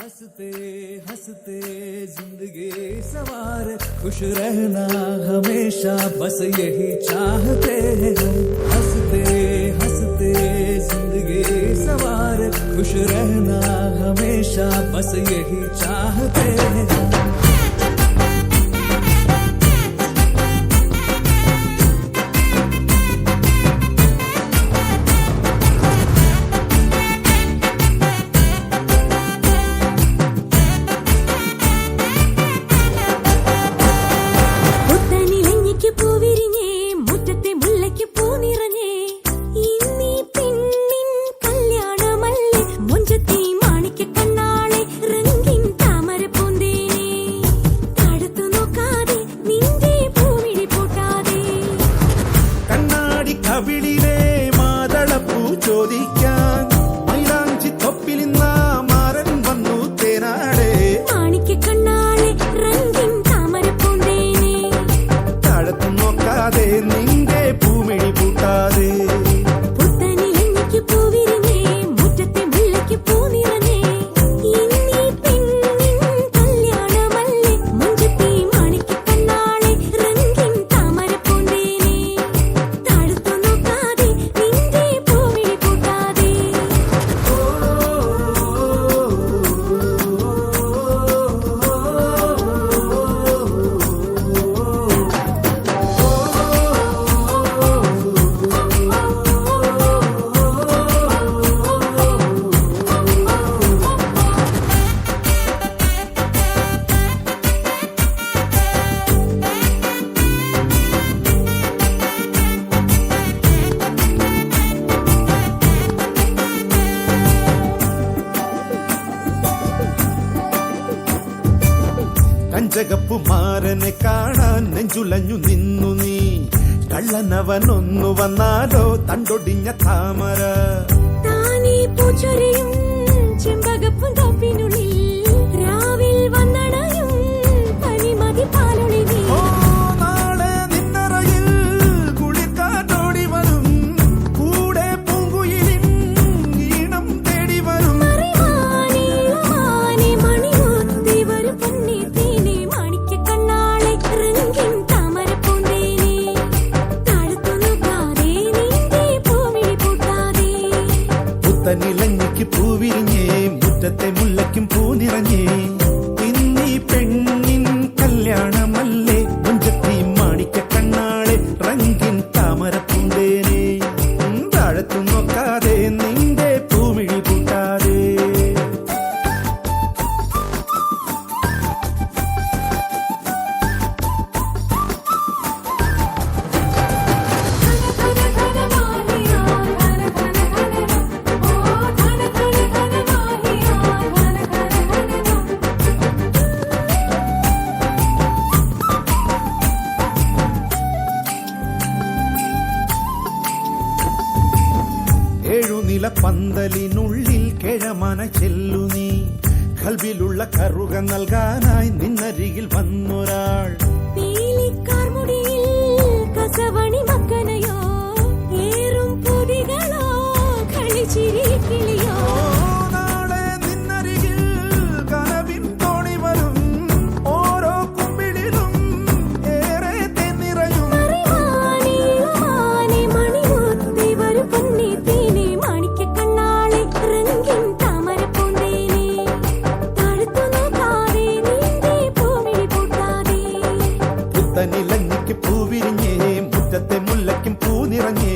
हंसते हंसते जिंदगी सवार खुश रहना हमेशा बस यही चाहते हैं हम। हंसते हंसते जिंदगी सवार खुश रहना हमेशा बस यही चाहते हैं हम। കവിളിലെ മാതളപ്പൂ ചോദിക്കാൻ മൈലാഞ്ചി തൊപ്പിലിന്ന മാരൻ വന്നു തേനാടെ മാണിക്കണ്ണാളെ രംഗിൻ താമര പൂന്തേനെ താഴത്തു നോക്കാതെ നിന്റെ പൂമിഴി പൂട്ടാതെ പുത്തനിലഞ്ഞിക്ക് പൂവിരിഞ്ഞേ മുറ്റത്തെ മുല്ലയ്ക്ക് പൂ നിറഞ്ഞേ ഇന്നീ പെണ്ണിൻ കല്യാണമല്ലേ മുഞ്ചത്തി മാണിക്കണ്ണാളെ രംഗിൻ താമര പൂന്തേനെ താഴത്തു നോക്കാതെ നിന്റെ പൂമിഴി പൂട്ടാതെ കഞ്ചകപ്പു മാരനെ കാണാൻ നെഞ്ചുലഞ്ഞു നിന്നു നീ കള്ളനവനൊന്നു വന്നാലോ തണ്ടൊടിഞ്ഞ താമര താനേ പൂച്ചൊരിയും ചെമ്പകപ്പും തോപ്പിനുള്ളിൽ രാവിൽ വന്നണയും പനിമതി പാലൊളി നീ ഓ നാളെ നിന്നറയിൽ കുളിക്കാറ്റോടി വരും കൂടെ പൂങ്കുയിലിൻ ഈണം തേടി വരും മറിവാനേ മാനേ മണിമുത്തി വരും പൊന്നേ തേനേ മാണിക്കണ്ണാളെ രംഗിൻ താമര പൂന്തേനെ താഴത്തു നോക്കാതെ നിന്റെ പൂമിഴി പൂട്ടാതെ പുത്തനിലഞ്ഞിക്ക് പൂവിരിഞ്ഞേ മുറ്റത്തെ മുല്ലയ്ക്കും പൂ നിറഞ്ഞേ ഇന്നീ പെണ്ണിൻ കല്യാണമല്ലേ മുഞ്ചത്തി മാണിക്കണ്ണാളെ റംഗിൻ താമര പൂന്തേനെ താഴത്തു നോക്കാതെ നിന്റെ പൂമിഴി പൂട്ടാതെ ഏഴുനില പന്തലിനുള്ളിൽ കിഴമന ചെല്ലു നീ കൽബിലുള്ള കറുക നൽകാനായി നിന്നരികിൽ വന്നൊരാൾ പീലിക്കാർ മുടിയിൽ കസവണി മക്കനയോ ഏറും പൊതികളോ കളിച്ചിരി കിളിയോ നാളെ നിന്നരികിൽ കനവിൻ തോണി വരും ഓരോ കുമ്പിടിലും ഏറെ തെന്നിറയും മറിവാനേ മാനേ മണിമുത്തി വരും പൊന്നേ തേനേ മാണിക്കണ്ണാളെ രംഗിൻ താമര പൂന്തേനെ താഴത്തു നോക്കാതെ നിന്റെ പൂമിഴി പൂട്ടാതെ പുത്തനിലഞ്ഞിക്ക് പൂവിരിഞ്ഞേ മുറ്റത്തെ മുല്ലയ്ക്കും പൂ നിറഞ്ഞേ